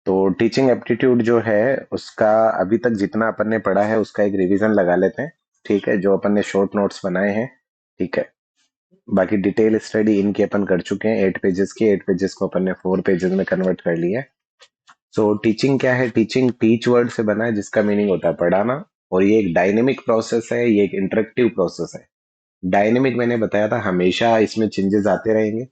तो teaching aptitude जो है उसका अभी तक जितना अपन ने पढ़ा है उसका एक रिवीजन लगा लेते हैं। ठीक है, जो अपन ने शॉर्ट नोट्स बनाए हैं। ठीक है, बाकी डिटेल स्टडी इनकी अपन कर चुके हैं। 8 पेजेस की, 8 पेजेस को अपन ने 4 पेजेस में कन्वर्ट कर लिया है। सो टीचिंग क्या है? टीचिंग टीच वर्ड से बना है जिसका मीनिंग होता है पढ़ाना। और ये एक डायनेमिक प्रोसेस है, ये एक इंटरेक्टिव प्रोसेस है। डायनेमिक मैंने बताया था, हमेशा इसमें चेंजेस आते रहेंगे।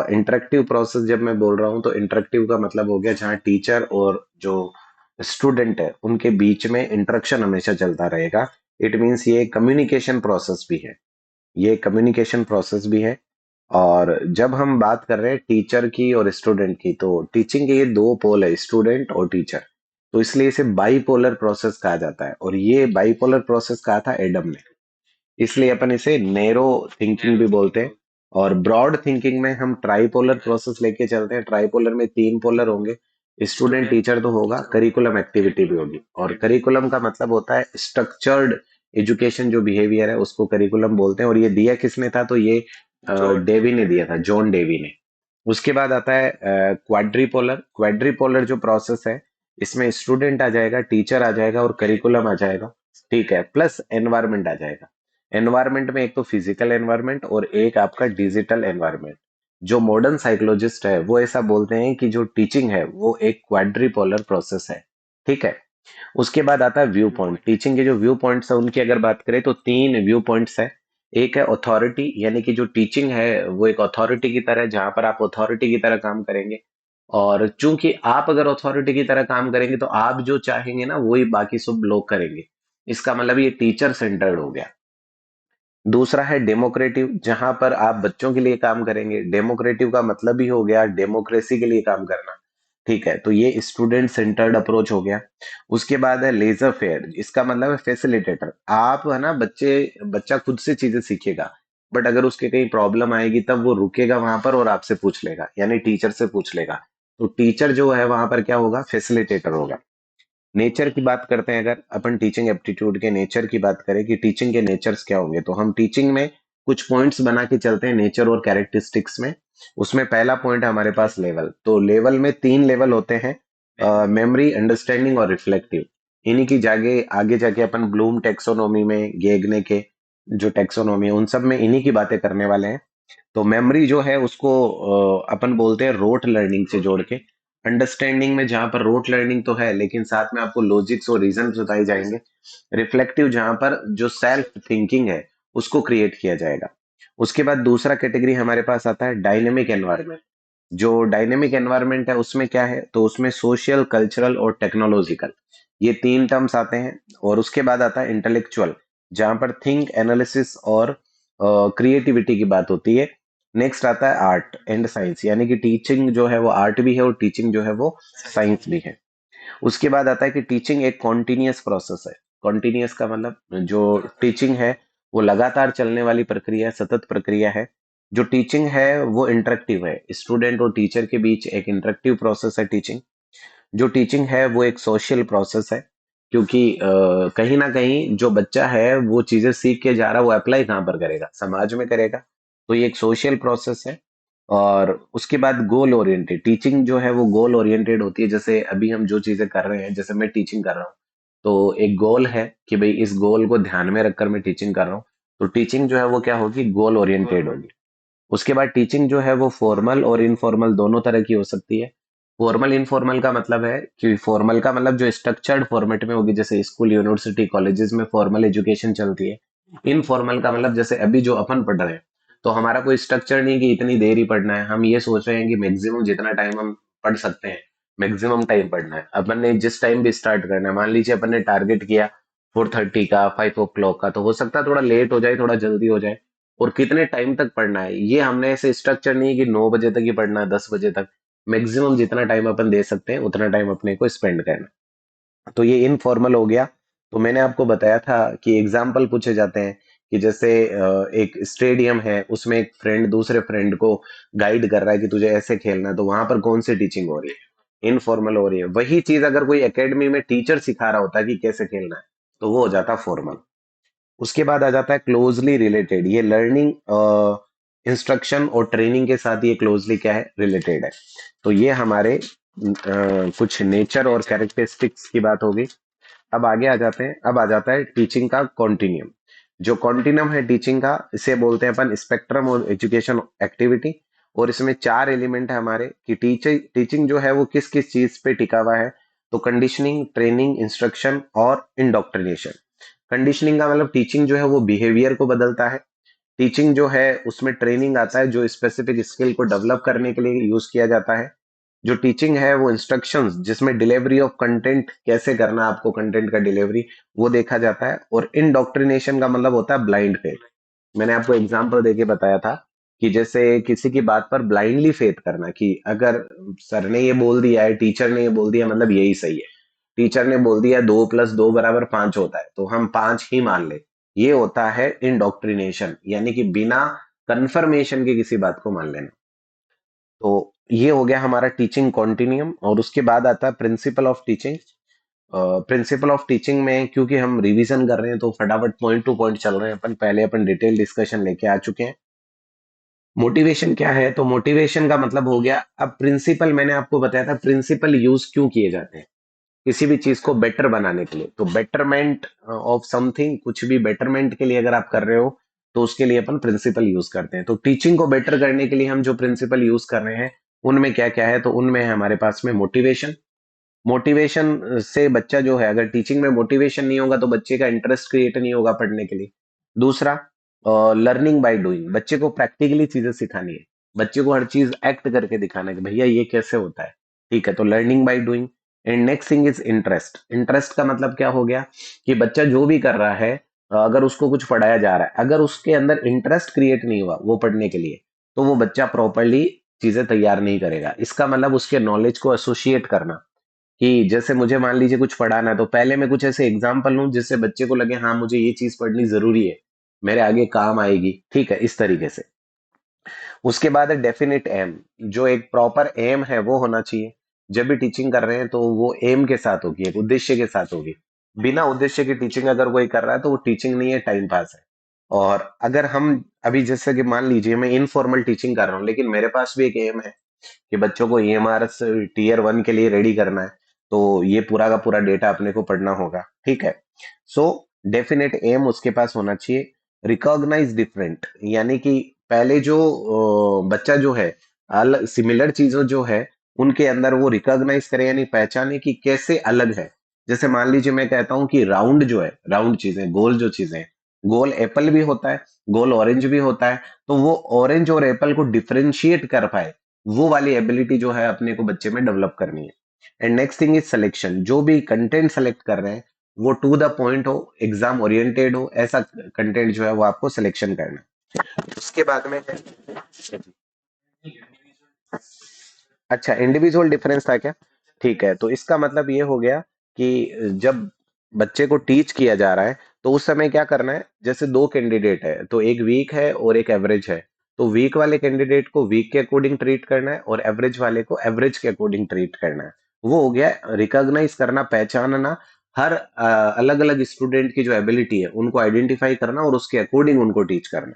इंटरेक्टिव प्रोसेस जब मैं बोल रहा हूँ तो इंटरेक्टिव का मतलब हो गया जहाँ टीचर और जो स्टूडेंट है उनके बीच में इंटरेक्शन हमेशा चलता रहेगा। इट मीन्स ये कम्युनिकेशन प्रोसेस भी है। ये कम्युनिकेशन प्रोसेस भी है। और जब हम बात कर रहे हैं टीचर की और स्टूडेंट की, तो टीचिंग के ये दो पोल है, स्टूडेंट और टीचर। तो इसलिए इसे बाइपोलर प्रोसेस कहा जाता है, और ये बाइपोलर प्रोसेस कहा था एडम ने। इसलिए अपन इसे नैरो थिंकिंग भी बोलते हैं। और ब्रॉड थिंकिंग में हम ट्राइपोलर प्रोसेस लेके चलते हैं। ट्राइपोलर में 3 पोलर होंगे। स्टूडेंट टीचर तो होगा, करिकुलम एक्टिविटी भी होगी। और करिकुलम का मतलब होता है स्ट्रक्चर्ड एजुकेशन, जो बिहेवियर है उसको करिकुलम बोलते हैं। और ये दिया किसने था? तो ये डेवी ने दिया था, जॉन डेवी ने। उसके बाद आता है क्वाड्रिपोलर। क्वाड्रिपोलर जो प्रोसेस है, इसमें स्टूडेंट आ जाएगा, टीचर आ जाएगा और करिकुलम आ जाएगा। ठीक है, प्लस एनवायरनमेंट आ जाएगा। एनवायरनमेंट में एक तो फिजिकल एनवायरनमेंट और एक आपका डिजिटल एनवायरनमेंट। जो मॉडर्न साइकोलॉजिस्ट है वो ऐसा बोलते हैं कि जो टीचिंग है वो एक क्वाड्रिपोलर प्रोसेस है। ठीक है। उसके बाद आता है व्यू पॉइंट। टीचिंग के जो व्यू पॉइंट्स है उनकी अगर बात करें तो 3 व्यू पॉइंट्स है। एक है अथॉरिटी, यानी कि जो टीचिंग है वो एक अथॉरिटी की तरह है, जहां पर आप अथॉरिटी की तरह काम करेंगे। और चूंकि आप अगर अथॉरिटी की तरह काम करेंगे तो आप जो चाहेंगे ना वही बाकी सब लोग करेंगे। इसका मतलब ये टीचर सेंटर्ड हो गया। दूसरा है डेमोक्रेटिव, जहां पर आप बच्चों के लिए काम करेंगे। डेमोक्रेटिव का मतलब ही हो गया डेमोक्रेसी के लिए काम करना। ठीक है, तो ये स्टूडेंट सेंटर्ड अप्रोच हो गया। उसके बाद है लेजर फेयर, इसका मतलब है फैसिलिटेटर। आप है ना, बच्चा खुद से चीजें सीखेगा, बट अगर उसके कहीं प्रॉब्लम आएगी तब वो रुकेगा वहां पर और आपसे पूछ लेगा, यानी टीचर से पूछ लेगा। तो टीचर जो है वहां पर क्या होगा? फैसिलिटेटर होगा। नेचर की बात करते हैं, अगर अपन टीचिंग एप्टीट्यूड के नेचर की बात करें कि टीचिंग के नेचर्स क्या होंगे, तो हम टीचिंग में कुछ पॉइंट्स बना के चलते हैं नेचर और कैरेक्टरिस्टिक्स में। उसमें पहला पॉइंट है हमारे पास लेवल। तो लेवल में 3 लेवल होते हैं, मेमोरी, अंडरस्टैंडिंग और रिफ्लेक्टिव। इन्हीं की जागे आगे जाके अपन ब्लूम टेक्सोनोमी में, गेगने के जो टेक्सोनोमी है उन सब में इन्हीं की बातें करने वाले हैं। तो मेमोरी जो है उसको अपन बोलते हैं रोट लर्निंग से जोड़ के। अंडरस्टैंडिंग में जहां पर रोट लर्निंग तो है लेकिन साथ में आपको लॉजिक्स और रीजन बताए जाएंगे। रिफ्लेक्टिव जहां पर जो सेल्फ थिंकिंग है उसको क्रिएट किया जाएगा। उसके बाद दूसरा कैटेगरी हमारे पास आता है डायनेमिक एनवायरनमेंट। जो डायनेमिक एनवायरनमेंट है उसमें क्या है? तो उसमें सोशल, कल्चरल और टेक्नोलॉजिकल, ये 3 टर्म्स आते हैं। और उसके बाद आता है इंटेलेक्चुअल, जहां पर थिंक, एनालिसिस और क्रिएटिविटी की बात होती है। नेक्स्ट आता है आर्ट एंड साइंस, यानी कि टीचिंग जो है वो आर्ट भी है और टीचिंग जो है वो साइंस भी है। उसके बाद आता है कि टीचिंग एक कॉन्टिन्यूअस प्रोसेस है। कॉन्टिन्यूअस का मतलब जो टीचिंग है वो लगातार चलने वाली प्रक्रिया है, सतत प्रक्रिया है। जो टीचिंग है वो इंटरेक्टिव है, स्टूडेंट और टीचर के बीच एक इंटरेक्टिव प्रोसेस है टीचिंग। जो टीचिंग है वो एक सोशल प्रोसेस है, क्योंकि कहीं ना कहीं जो बच्चा है वो चीजें सीख के जा रहा है, वो अप्लाई कहाँ पर करेगा? समाज में करेगा। तो ये एक सोशल प्रोसेस है। और उसके बाद गोल ओरिएंटेड टीचिंग जो है वो गोल ओरिएंटेड होती है। जैसे अभी हम जो चीजें कर रहे हैं, जैसे मैं टीचिंग कर रहा हूँ, तो एक गोल है कि भाई इस गोल को ध्यान में रखकर मैं टीचिंग कर रहा हूँ। तो टीचिंग जो है वो क्या होगी? गोल ओरिएंटेड होगी। उसके बाद टीचिंग जो है वो फॉर्मल और इनफॉर्मल दोनों तरह की हो सकती है। फॉर्मल इनफॉर्मल का मतलब है कि फॉर्मल का मतलब जो स्ट्रक्चर्ड फॉर्मेट में होगी, जैसे स्कूल, यूनिवर्सिटी, कॉलेजेस में फॉर्मल एजुकेशन चलती है। इनफॉर्मल का मतलब जैसे अभी जो अपन पढ़ रहे हैं, तो हमारा कोई स्ट्रक्चर नहीं कि इतनी देर ही पढ़ना है। हम ये सोच रहे हैं कि मैक्सिमम जितना टाइम हम पढ़ सकते हैं, मैक्सिमम टाइम पढ़ना है। अपन ने जिस टाइम भी स्टार्ट करना है, मान लीजिए अपन ने टारगेट किया 4:30 का, 5 o'clock का, तो हो सकता है थोड़ा लेट हो जाए, थोड़ा जल्दी हो जाए। और कितने टाइम तक पढ़ना है ये हमने ऐसे स्ट्रक्चर नहीं है कि 9 बजे तक ही पढ़ना है, 10 बजे तक। मैक्सिमम जितना टाइम अपन दे सकते हैं उतना टाइम अपने को स्पेंड करना है। तो ये इनफॉर्मल हो गया। तो मैंने आपको बताया था कि एग्जाम्पल पूछे जाते हैं कि जैसे एक स्टेडियम है, उसमें एक फ्रेंड दूसरे फ्रेंड को गाइड कर रहा है कि तुझे ऐसे खेलना है, तो वहां पर कौन सी टीचिंग हो रही है? इनफॉर्मल हो रही है। वही चीज अगर कोई एकेडमी में टीचर सिखा रहा होता है कि कैसे खेलना है, तो वो हो जाता फॉर्मल। उसके बाद आ जाता है क्लोजली रिलेटेड। ये लर्निंग, इंस्ट्रक्शन और ट्रेनिंग के साथ ये क्लोजली क्या है? रिलेटेड है। तो ये हमारे कुछ नेचर और कैरेक्टरिस्टिक्स की बात होगी। अब आगे आ जाते हैं, अब आ जाता है टीचिंग का कॉन्टिन्यूम। जो कॉन्टिन्यूम है टीचिंग का, इसे बोलते हैं अपन स्पेक्ट्रम और एजुकेशन एक्टिविटी। और इसमें चार एलिमेंट है हमारे कि टीचिंग जो है वो किस किस चीज पे टिका हुआ है। तो कंडीशनिंग, ट्रेनिंग, इंस्ट्रक्शन और इंडोक्ट्रिनेशन। कंडीशनिंग का मतलब टीचिंग जो है वो बिहेवियर को बदलता है। टीचिंग जो है उसमें ट्रेनिंग आता है जो स्पेसिफिक स्किल को डेवलप करने के लिए यूज किया जाता है। जो टीचिंग है वो इंस्ट्रक्शंस, जिसमें डिलीवरी ऑफ कंटेंट कैसे करना है आपको, कंटेंट का डिलीवरी वो देखा जाता है। और इनडॉक्ट्रिनेशन का मतलब होता है ब्लाइंड फेथ। मैंने आपको एग्जांपल देके बताया था कि जैसे किसी की बात पर ब्लाइंडली फेथ करना, कि अगर सर ने ये बोल दिया है, टीचर ने ये बोल दिया, मतलब यही सही है। टीचर ने बोल दिया 2+2 = 5 होता है, तो हम 5 ही मान ले। ये होता है इनडॉक्ट्रिनेशन, यानी कि बिना कंफर्मेशन के किसी बात को मान लेना। तो ये हो गया हमारा टीचिंग कॉन्टिन्यूम। और उसके बाद आता है principle of teaching. Principle of teaching में क्योंकि हम रिवीजन कर रहे हैं तो फटाफट पॉइंट टू पॉइंट चल रहे हैं अपन, पहले अपन डिटेल डिस्कशन लेके आ चुके हैं। मोटिवेशन क्या है, तो मोटिवेशन का मतलब हो गया, अब प्रिंसिपल मैंने आपको बताया था, प्रिंसिपल यूज क्यों किए जाते हैं किसी भी चीज को बेटर बनाने के लिए। तो बेटरमेंट ऑफ समथिंग, कुछ भी बेटरमेंट के लिए अगर आप कर रहे हो तो उसके लिए अपन प्रिंसिपल यूज करते हैं। तो टीचिंग को बेटर करने के लिए हम जो प्रिंसिपल यूज कर रहे हैं उनमें क्या क्या है, तो उनमें है हमारे पास में मोटिवेशन। मोटिवेशन से बच्चा जो है, अगर टीचिंग में मोटिवेशन नहीं होगा तो बच्चे का इंटरेस्ट क्रिएट नहीं होगा पढ़ने के लिए। दूसरा, लर्निंग बाय डूइंग, बच्चे को प्रैक्टिकली चीजें सिखानी है। बच्चे को हर चीज एक्ट करके दिखाना है कि भैया ये कैसे होता है। ठीक है, तो learning by doing. And next thing is interest. Interest का मतलब क्या हो गया कि बच्चा जो भी कर रहा है, अगर उसको कुछ पढ़ाया जा रहा है, अगर उसके अंदर इंटरेस्ट क्रिएट नहीं हुआ वो पढ़ने के लिए, तो वो बच्चा प्रॉपरली चीजें तैयार नहीं करेगा। इसका मतलब उसके नॉलेज को एसोसिएट करना, कि जैसे मुझे मान लीजिए कुछ पढ़ाना है तो पहले मैं कुछ ऐसे एग्जाम्पल लूं जिससे बच्चे को लगे हाँ मुझे ये चीज पढ़नी जरूरी है, मेरे आगे काम आएगी। ठीक है, इस तरीके से। उसके बाद है डेफिनेट एम। जो एक प्रॉपर एम है वो होना चाहिए। जब भी टीचिंग कर रहे हैं तो वो एम के साथ होगी, एक उद्देश्य के साथ होगी। बिना उद्देश्य की टीचिंग अगर कोई कर रहा है तो वो टीचिंग नहीं है, टाइम पास है। और अगर हम अभी जैसे कि मान लीजिए मैं इनफॉर्मल टीचिंग कर रहा हूँ लेकिन मेरे पास भी एक एम है कि बच्चों को ईएमआरएस Tier 1 के लिए रेडी करना है, तो ये पूरा का पूरा डेटा अपने को पढ़ना होगा। ठीक है, सो डेफिनेट एम उसके पास होना चाहिए। रिकॉग्नाइज डिफरेंट, यानी कि पहले जो बच्चा जो है अलग सिमिलर चीजों जो है उनके अंदर वो रिकॉग्नाइज करे, यानी पहचाने कि कैसे अलग है। जैसे मान लीजिए मैं कहता हूँ कि राउंड जो है, राउंड चीजें, गोल जो चीजें हैं, गोल एप्पल भी होता है, गोल ऑरेंज भी होता है। तो वो ऑरेंज और एप्पल को डिफरेंशिएट कर पाए, वो वाली एबिलिटी जो है अपने को बच्चे में डेवलप करनी है। And next thing is selection. जो भी कंटेंट सेलेक्ट कर रहे हैं वो टू द पॉइंट हो, एग्जाम ओरिएंटेड हो, ऐसा कंटेंट जो है वो आपको सिलेक्शन करना है। उसके बाद में है, अच्छा इंडिविजुअल डिफरेंस था क्या? ठीक है, तो इसका मतलब ये हो गया कि जब बच्चे को टीच किया जा रहा है तो उस समय क्या करना है, जैसे दो कैंडिडेट है तो एक वीक है और एक एवरेज है। तो वीक वाले कैंडिडेट को वीक के अकॉर्डिंग ट्रीट करना है और एवरेज वाले को एवरेज के अकॉर्डिंग ट्रीट करना है। वो हो गया रिकॉग्नाइज करना, पहचानना। हर अलग अलग स्टूडेंट की जो एबिलिटी है उनको आइडेंटिफाई करना और उसके अकॉर्डिंग उनको टीच करना।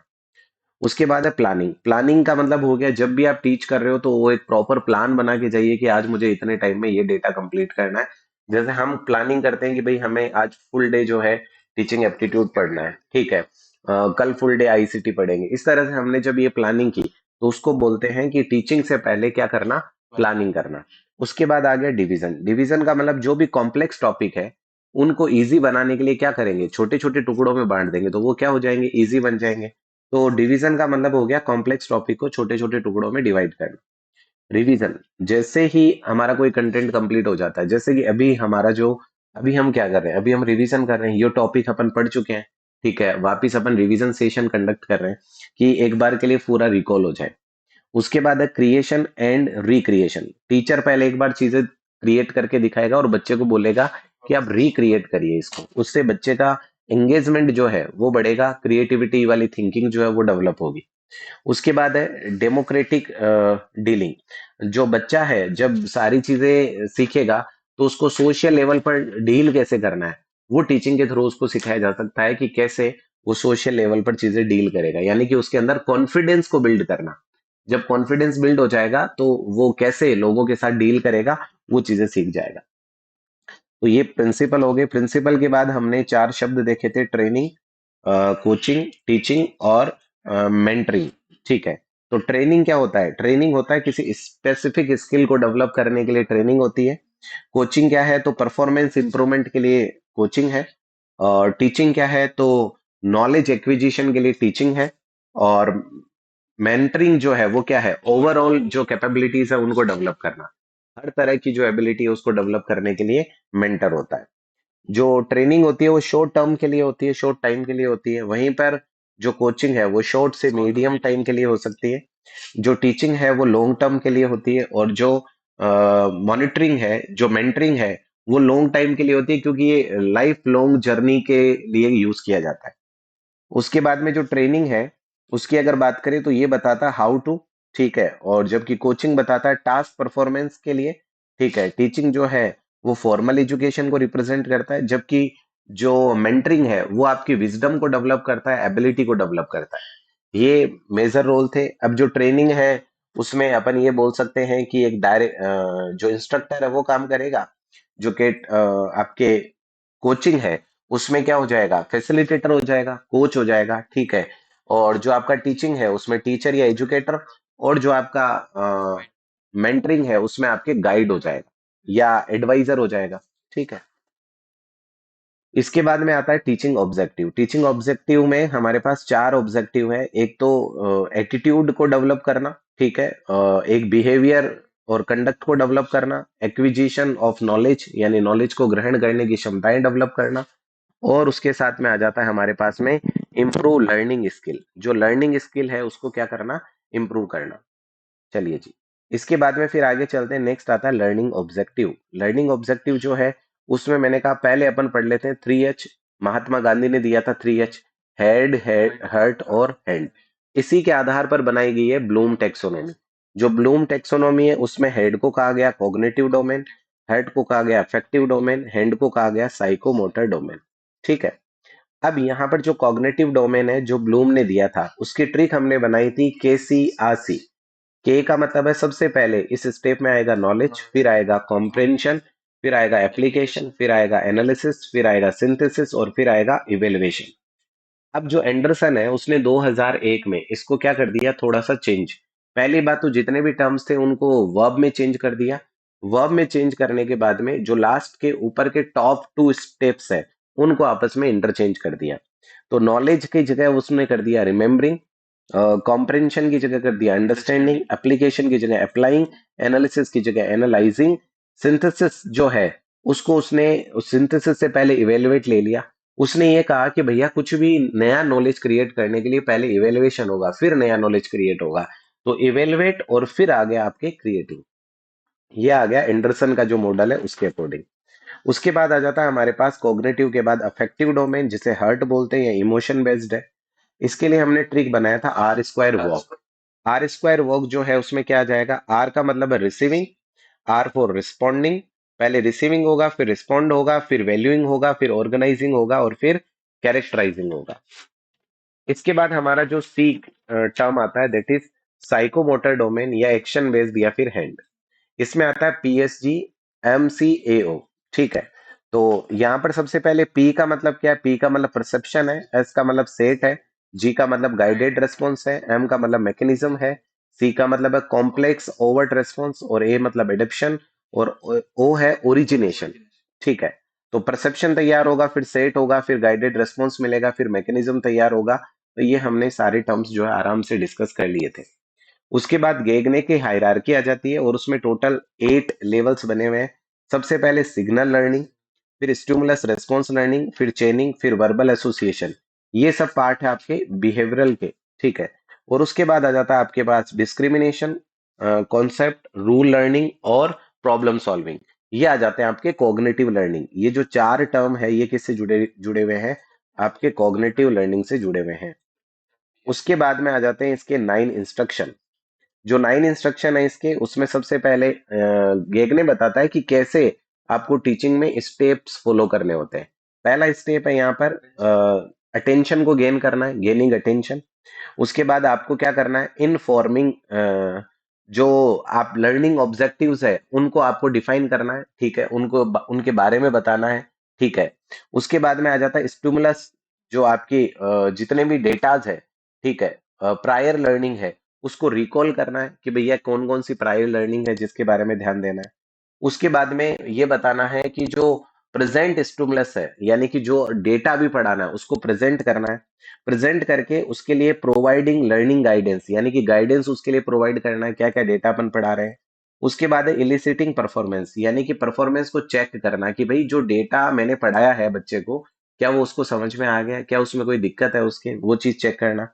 उसके बाद है प्लानिंग। प्लानिंग का मतलब हो गया जब भी आप टीच कर रहे हो तो वो एक प्रॉपर प्लान बना के जाइए कि आज मुझे इतने टाइम में ये डेटा कंप्लीट करना है। जैसे हम प्लानिंग करते हैं कि भाई हमें आज फुल डे जो है टीचिंग एप्टीट्यूड पढ़ना है, ठीक है, कल फुल डे आईसीटी पढ़ेंगे। इस तरह से हमने जब ये प्लानिंग की तो उसको बोलते हैं कि टीचिंग से पहले क्या करना, प्लानिंग करना। उसके बाद आ गया डिवीजन। डिवीजन का मतलब जो भी कॉम्प्लेक्स टॉपिक है उनको इजी बनाने के लिए क्या करेंगे, छोटे छोटे टुकड़ों में बांट देंगे तो वो क्या हो जाएंगे, इजी बन जाएंगे। तो डिवीजन का मतलब हो गया कॉम्प्लेक्स टॉपिक को छोटे छोटे टुकड़ों में डिवाइड करना। रिवीजन, जैसे ही हमारा कोई कंटेंट कंप्लीट हो जाता है, जैसे कि अभी हमारा जो, अभी हम क्या कर रहे हैं, अभी हम रिवीजन कर रहे हैं, ये टॉपिक अपन पढ़ चुके हैं। ठीक है, वापिस अपन रिवीजन सेशन कंडक्ट कर रहे हैं कि एक बार के लिए पूरा रिकॉल हो जाए। उसके बाद है क्रिएशन एंड रिक्रिएशन। टीचर पहले एक बार चीजें क्रिएट करके दिखाएगा और बच्चे को बोलेगा कि आप रिक्रिएट करिए इसको। उससे बच्चे का एंगेजमेंट जो है वो बढ़ेगा, क्रिएटिविटी वाली थिंकिंग जो है वो डेवलप होगी। उसके बाद है डेमोक्रेटिक डीलिंग। जो बच्चा है जब सारी चीजें सीखेगा तो उसको सोशल लेवल पर डील कैसे करना है, वो टीचिंग के थ्रू उसको सिखाया जा सकता है कि कैसे वो सोशल लेवल पर चीजें डील करेगा, यानी कि उसके अंदर कॉन्फिडेंस को बिल्ड करना। जब कॉन्फिडेंस बिल्ड हो जाएगा तो वो कैसे लोगों के साथ डील करेगा वो चीजें सीख जाएगा। तो ये प्रिंसिपल हो गए। प्रिंसिपल के बाद हमने चार शब्द देखे थे, ट्रेनिंग, कोचिंग, टीचिंग और मेंटरिंग। ठीक है। तो ट्रेनिंग क्या होता है? ट्रेनिंग होता है किसी स्पेसिफिक स्किल को डेवलप करने के लिए ट्रेनिंग होती है। कोचिंग क्या है? तो परफॉर्मेंस इंप्रूवमेंट के लिए कोचिंग है। और टीचिंग क्या है? तो नॉलेज एक्विजिशन के लिए टीचिंग है। और मेंटरिंग जो है वो क्या है? ओवरऑल जो कैपेबिलिटीज है उनको डेवलप करना। हर तरह की जो एबिलिटी है उसको डेवलप करने के लिए मेंटर होता है। जो ट्रेनिंग होती है वो शॉर्ट टर्म के लिए होती है, शॉर्ट टाइम के लिए होती है। वहीं पर जो कोचिंग है वो शॉर्ट से मीडियम टाइम के लिए हो सकती है। जो टीचिंग है वो लॉन्ग टर्म के लिए होती है। और जो मॉनिटरिंग है, जो मेंटरिंग है, वो लॉन्ग टाइम के लिए होती है, क्योंकि ये लाइफ लॉन्ग जर्नी के लिए यूज किया जाता है। उसके बाद में जो ट्रेनिंग है उसकी अगर बात करें तो ये बताता है हाउ टू। ठीक है। और जबकि कोचिंग बताता है टास्क परफॉर्मेंस के लिए। ठीक है। टीचिंग जो है वो फॉर्मल एजुकेशन को रिप्रेजेंट करता है, जबकि जो मेंटरिंग है वो आपकी विजडम को डेवलप करता है, एबिलिटी को डेवलप करता है। ये मेजर रोल थे। अब जो ट्रेनिंग है उसमें अपन ये बोल सकते हैं कि एक डायरेक्ट जो इंस्ट्रक्टर है वो काम करेगा। जो कि आपके कोचिंग है उसमें क्या हो जाएगा? फैसिलिटेटर हो जाएगा, कोच हो जाएगा। ठीक है। और जो आपका टीचिंग है उसमें टीचर या एजुकेटर। और जो आपका मेंटरिंग है उसमें आपके गाइड हो जाएगा या एडवाइजर हो जाएगा। ठीक है। इसके बाद में आता है टीचिंग ऑब्जेक्टिव। टीचिंग ऑब्जेक्टिव में हमारे पास चार ऑब्जेक्टिव है। एक तो एटीट्यूड को डेवलप करना। ठीक है। एक बिहेवियर और कंडक्ट को डेवलप करना। एक्विजिशन ऑफ नॉलेज यानी नॉलेज को ग्रहण करने की क्षमताएं डेवलप करना। और उसके साथ में आ जाता है हमारे पास में इम्प्रूव लर्निंग स्किल। जो लर्निंग स्किल है उसको क्या करना? इम्प्रूव करना। चलिए जी। इसके बाद में फिर आगे चलते हैं। नेक्स्ट आता है लर्निंग ऑब्जेक्टिव। लर्निंग ऑब्जेक्टिव जो है उसमें मैंने कहा पहले अपन पढ़ लेते हैं 3H। महात्मा गांधी ने दिया था 3H, हेड, हर्ट और हैंड। इसी के आधार पर बनाई गई है ब्लूम टेक्सोनोमी। जो ब्लूम टेक्सोनोमी है उसमें हेड को कहा गया कॉग्निटिव डोमेन, हर्ट को कहा गया अफेक्टिव डोमेन, हैंड को कहा गया साइकोमोटर डोमेन। ठीक है। अब यहाँ पर जो कॉग्निटिव डोमेन है जो ब्लूम ने दिया था उसकी ट्रिक हमने बनाई थी KCRC। के का मतलब है सबसे पहले इस स्टेप में आएगा नॉलेज, फिर आएगा कॉम्प्रेंशन, फिर आएगा एप्लीकेशन, फिर आएगा एनालिसिस, फिर आएगा सिंथेसिस और फिर आएगा इवेल्युएशन। अब जो एंडरसन है उसने 2001 में इसको क्या कर दिया? थोड़ा सा चेंज। पहली बात तो जितने भी टर्म्स थे उनको वर्ब में चेंज कर दिया। वर्ब में चेंज करने के बाद में जो लास्ट के ऊपर के टॉप टू स्टेप्स है उनको आपस में इंटरचेंज कर दिया। तो नॉलेज की जगह उसने कर दिया रिमेम्बरिंग, कॉम्प्रेंशन की जगह कर दिया अंडरस्टैंडिंग, एप्लीकेशन की जगह अप्लाइंग, एनालिसिस की जगह एनालाइजिंग, सिंथेसिस जो है उसको उसने सिंथेसिस से पहले इवेलुएट ले लिया। उसने ये कहा कि भैया कुछ भी नया नॉलेज क्रिएट करने के लिए पहले इवेलुएशन होगा फिर नया नॉलेज क्रिएट होगा। तो इवेलुएट और फिर आ गया आपके क्रिएटिंग। ये आ गया एंडरसन का जो मॉडल है उसके अकॉर्डिंग। उसके बाद आ जाता है हमारे पास कॉग्निटिव के बाद अफेक्टिव डोमेन, जिसे हर्ट बोलते हैं या इमोशन बेस्ड है। इसके लिए हमने ट्रिक बनाया था R² वॉक। R² वॉक जो है उसमें क्या आ जाएगा? आर का मतलब है रिसीविंग, आर फॉर रिस्पॉन्डिंग। पहले रिसीविंग होगा, फिर रिस्पॉन्ड होगा, फिर वैल्यूइंग होगा, फिर ऑर्गेनाइजिंग होगा और फिर कैरेक्टराइजिंग होगा। इसके बाद हमारा जो सी टर्म आता है दैट इज साइकोमोटर डोमेन या एक्शन बेस्ड या फिर हैंड। इसमें आता है PSG MCAO। ठीक है। तो यहाँ पर सबसे पहले पी का मतलब क्या है? पी का मतलब परसेप्शन है, एस का मतलब सेट है, जी का मतलब गाइडेड रेस्पॉन्स है, एम का मतलब मैकेनिज्म है, सी का मतलब है कॉम्प्लेक्स ओवर्ट रेस्पॉन्स और ए मतलब एडेप्शन और ओ है ओरिजिनेशन। ठीक है। तो परसेप्शन तैयार होगा, फिर सेट होगा, फिर गाइडेड रेस्पॉन्स मिलेगा, फिर मैकेनिज्म तैयार होगा। तो ये हमने सारे टर्म्स जो है आराम से डिस्कस कर लिए थे। उसके बाद गेगने की हायरार्की आ जाती है और उसमें टोटल 8 लेवल्स बने हुए हैं। सबसे पहले सिग्नल लर्निंग, फिर स्टिमुलस रेस्पॉन्स लर्निंग, फिर चेनिंग, फिर वर्बल एसोसिएशन। ये सब पार्ट है आपके बिहेवियरल के। ठीक है। और उसके बाद आ जाता है आपके पास डिस्क्रिमिनेशन, कॉन्सेप्ट, रूल लर्निंग और प्रॉब्लम सॉल्विंग। ये आ जाते हैं आपके कॉग्निटिव लर्निंग। ये जो चार टर्म है ये किससे जुड़े जुड़े हुए हैं? आपके कॉग्निटिव लर्निंग से जुड़े हुए हैं। उसके बाद में आ जाते हैं इसके 9 इंस्ट्रक्शन। जो 9 इंस्ट्रक्शन है इसके उसमें सबसे पहले गेग ने बताता है कि कैसे आपको टीचिंग में स्टेप्स फॉलो करने होते हैं। पहला स्टेप है यहाँ पर अटेंशन को गेन करना है, गेनिंग अटेंशन। उसके बाद आपको क्या करना है, इनफॉर्मिंग जो आप लर्निंग ऑब्जेक्टिव्स है उनको आपको डिफाइन करना है, ठीक है, उनको उनके बारे में बताना है, ठीक है। उसके बाद में आ जाता है स्टिमुलस, जो आपकी जितने भी डेटाज है, ठीक है, प्रायर लर्निंग है, उसको रिकॉल करना है कि भैया कौन कौन सी प्रायर लर्निंग है जिसके बारे में ध्यान देना है। उसके बाद में ये बताना है कि जो प्रेजेंट स्टिमुलस है, यानी कि जो डेटा भी पढ़ाना है उसको प्रेजेंट करना है। प्रेजेंट करके उसके लिए प्रोवाइडिंग लर्निंग गाइडेंस, यानी कि गाइडेंस उसके लिए प्रोवाइड करना है, क्या क्या डेटा अपन पढ़ा रहे हैं। उसके बाद है इलिसिटिंग परफॉर्मेंस, यानी कि परफॉर्मेंस को चेक करना कि भाई जो डेटा मैंने पढ़ाया है बच्चे को, क्या वो उसको समझ में आ गया, क्या उसमें कोई दिक्कत है उसके, वो चीज चेक करना।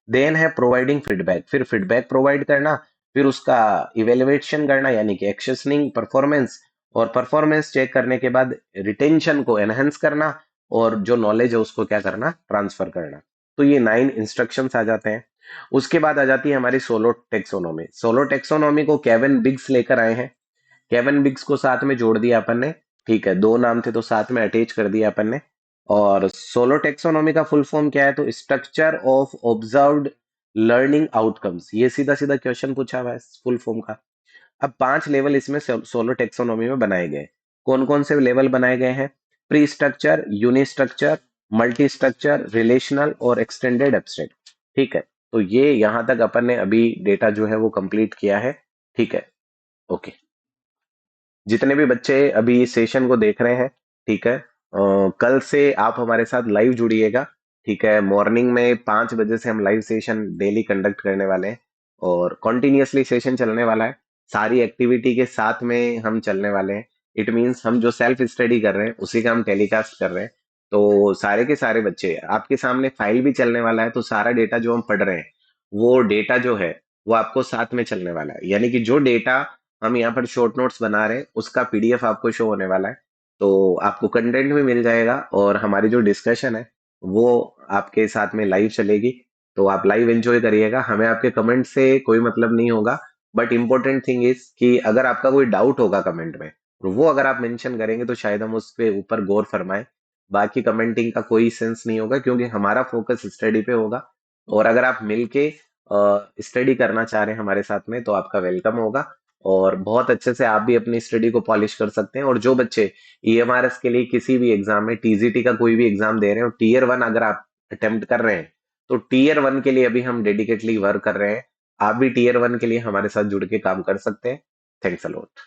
देन है प्रोवाइडिंग फीडबैक, फिर फीडबैक प्रोवाइड करना, फिर उसका इवेल्युएशन करना, यानी कि एक्सेसनिंग परफॉर्मेंस, और परफॉर्मेंस चेक करने के बाद रिटेंशन को एनहेंस करना, और जो नॉलेज है उसको क्या करना, ट्रांसफर करना। तो ये 9 इंस्ट्रक्शंस आ जाते हैं। उसके बाद आ जाती है हमारी सोलो टेक्सोनॉमी। सोलो टेक्सोनॉमी को केविन बिग्स लेकर आए हैं। केविन बिग्स को साथ में जोड़ दिया अपन ने, ठीक है, दो नाम थे तो साथ में अटैच कर दिया अपन ने। और सोलो टेक्सोनॉमी का फुल फॉर्म क्या है, तो structure of observed learning outcomes, ये सीधा सीधा क्वेश्चन पूछा हुआ है फुल फॉर्म का। अब 5 लेवल इसमें सोलो टेक्सोनॉमी में बनाए गए। कौन कौन से लेवल बनाए गए हैं? Pre structure, uni structure, multi structure, relational और एक्सटेंडेड एब्स्ट्रैक्ट, ठीक है। तो ये यहां तक अपन ने अभी डेटा जो है वो कंप्लीट किया है, ठीक है। ओके, जितने भी बच्चे अभी इस सेशन को देख रहे हैं, ठीक है, कल से आप हमारे साथ लाइव जुड़िएगा, ठीक है। मॉर्निंग में 5 बजे से हम लाइव सेशन डेली कंडक्ट करने वाले हैं, और कॉन्टिन्यूसली सेशन चलने वाला है। सारी एक्टिविटी के साथ में हम चलने वाले हैं। इट मीन्स हम जो सेल्फ स्टडी कर रहे हैं उसी का हम टेलीकास्ट कर रहे हैं। तो सारे के सारे बच्चे, आपके सामने फाइल भी चलने वाला है, तो सारा डेटा जो हम पढ़ रहे हैं, वो डेटा जो है वो आपको साथ में चलने वाला है, यानी कि जो डेटा हम यहाँ पर शॉर्ट नोट्स बना रहे हैं उसका पीडीएफ आपको शो होने वाला है। तो आपको कंटेंट भी मिल जाएगा, और हमारी जो डिस्कशन है वो आपके साथ में लाइव चलेगी। तो आप लाइव एंजॉय करिएगा, हमें आपके कमेंट से कोई मतलब नहीं होगा। बट इंपॉर्टेंट थिंग इज कि अगर आपका कोई डाउट होगा कमेंट में, तो वो अगर आप मेंशन करेंगे तो शायद हम उस पे ऊपर गौर फरमाएं। बाकी कमेंटिंग का कोई सेंस नहीं होगा, क्योंकि हमारा फोकस स्टडी पे होगा। और अगर आप मिलके स्टडी करना चाह रहे हैं हमारे साथ में, तो आपका वेलकम होगा। और बहुत अच्छे से आप भी अपनी स्टडी को पॉलिश कर सकते हैं। और जो बच्चे ईएमआरएस के लिए किसी भी एग्जाम में, टीजीटी का कोई भी एग्जाम दे रहे हैं और टीयर 1 अगर आप अटेम्प्ट कर रहे हैं, तो टीयर 1 के लिए अभी हम डेडिकेटली वर्क कर रहे हैं। आप भी टीयर 1 के लिए हमारे साथ जुड़ के काम कर सकते हैं। Thanks a lot.